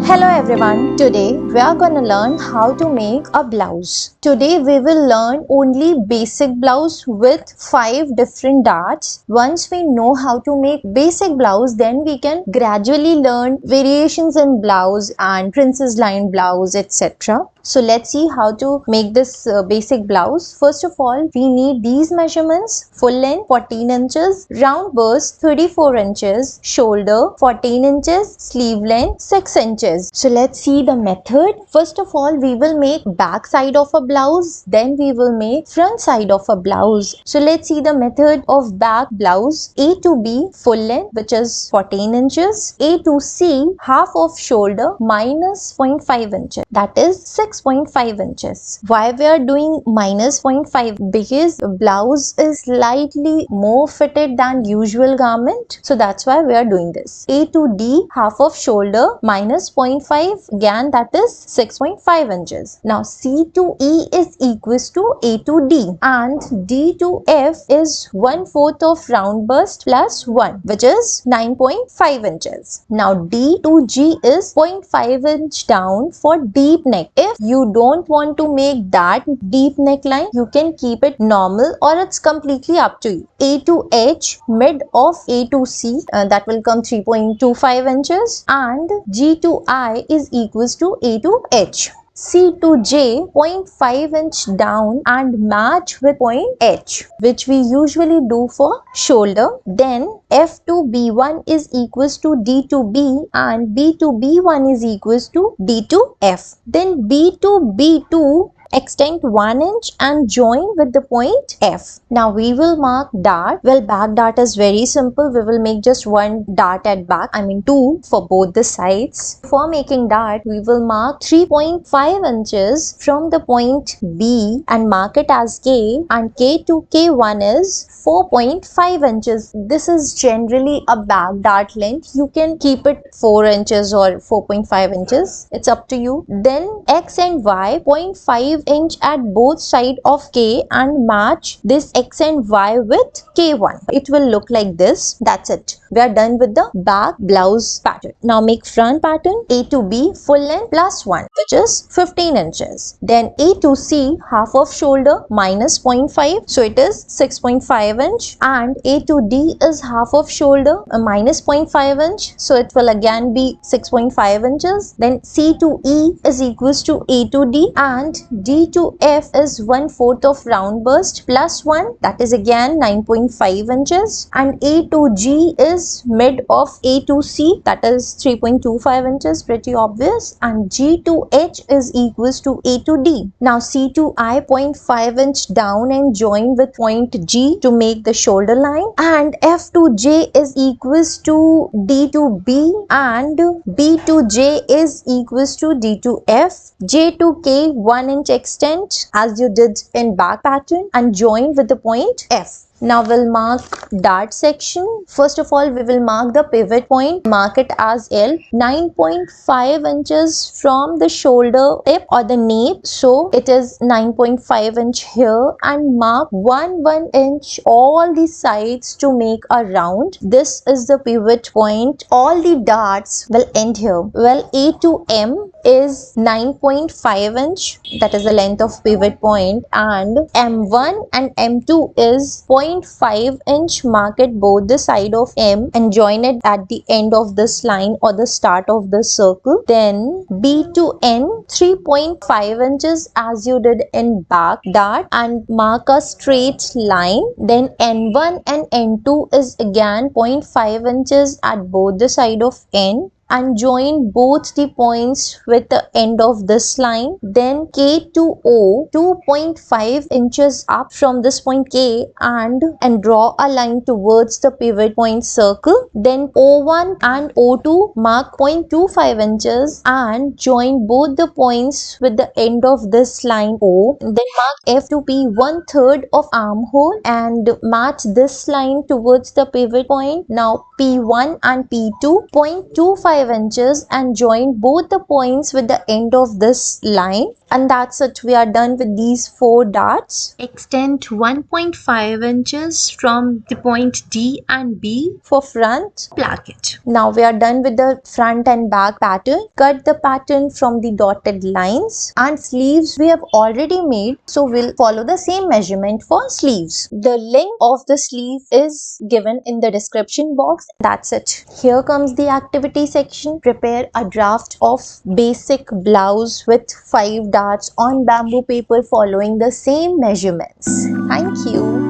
Hello everyone, today we are gonna learn how to make a blouse. Today we will learn only basic blouse with 5 different darts. Once we know how to make basic blouse, then we can gradually learn variations in blouse and princess line blouse, etc. So let's see how to make this basic blouse. First of all, we need these measurements: full length 14 inches, round bust 34 inches, shoulder 14 inches, sleeve length 6 inches. So let's see the method. First of all, we will make back side of a blouse, then we will make front side of a blouse. So let's see the method of back blouse. A to B full length, which is 14 inches, A to C half of shoulder minus 0.5 inches, that is 6.5 inches. Why we are doing minus 0.5? Because blouse is slightly more fitted than usual garment, so that's why we are doing this. A to D half of shoulder minus 0.5, again that is 6.5 inches. Now C to E is equals to A to D, and D to F is 1/4 of round bust plus 1, which is 9.5 inches. Now D to G is 0.5 inch down for deep neck. If you don't want to make that deep neckline, you can keep it normal, or it's completely up to you. A to H mid of A to C, that will come 3.25 inches, and G to I is equals to A to H. C to J 0.5 inch down and match with point H, which we usually do for shoulder. Then F to B1 is equals to D to B, and B to B1 is equals to D to F. Then B to B2 extend 1 inch and join with the point F. Now we will mark dart. Well, back dart is very simple. We will make just one dart at back, I mean 2 for both the sides. For making dart, we will mark 3.5 inches from the point B and mark it as K, and K to K1 is 4.5 inches. This is generally a back dart length. You can keep it 4 inches or 4.5 inches. It's up to you. Then X and Y 0.5 inch at both sides of K and match this X and Y with K1. It will look like this. That's it. We are done with the back blouse pattern. Now make front pattern. A to B full length plus 1, which is 15 inches. Then A to C half of shoulder minus 0.5, so it is 6.5 inch, and A to D is half of shoulder minus 0.5 inch, so it will again be 6.5 inches. Then C to E is equals to A to D, and D to F is 1/4 of round bust plus 1, that is again 9.5 inches, and A to G is mid of A to C, that is 3.25 inches, pretty obvious, and G to H is equals to A to D. Now C to I 0.5 inch down and join with point G to make the shoulder line, and F to J is equals to D to B, and B to J is equals to D to F. J to K 1 inch extent as you did in back pattern and join with the point F. Now we'll mark dart section. First of all, we will mark the pivot point. Mark it as L, 9.5 inches from the shoulder tip or the nape. So it is 9.5 inch here, and mark 1 inch all the sides to make a round. This is the pivot point. All the darts will end here. Well, A to M is 9.5 inch, that is the length of pivot point, and M1 and M2 is 0.5 inch. Mark it both the side of M and join it at the end of this line or the start of the circle. Then B to N 3.5 inches as you did in back dart, and mark a straight line. Then N1 and N2 is again 0.5 inches at both the side of N, and join both the points with the end of this line. Then K to O 2.5 inches up from this point K and draw a line towards the pivot point circle. Then O1 and O2 mark 0.25 inches and join both the points with the end of this line O. Then mark F to P 1/3 of armhole and match this line towards the pivot point. Now P1 and P2 0.25 inches and join both the points with the end of this line. And that's it. We are done with these 4 darts. Extend 1.5 inches from the point D and B for front. Plaque it. Now we are done with the front and back pattern. Cut the pattern from the dotted lines, and sleeves we have already made, so we'll follow the same measurement for sleeves. The length of the sleeve is given in the description box. That's it. Here comes the activity section. Prepare a draft of basic blouse with 5 darts on bamboo paper following the same measurements. Thank you.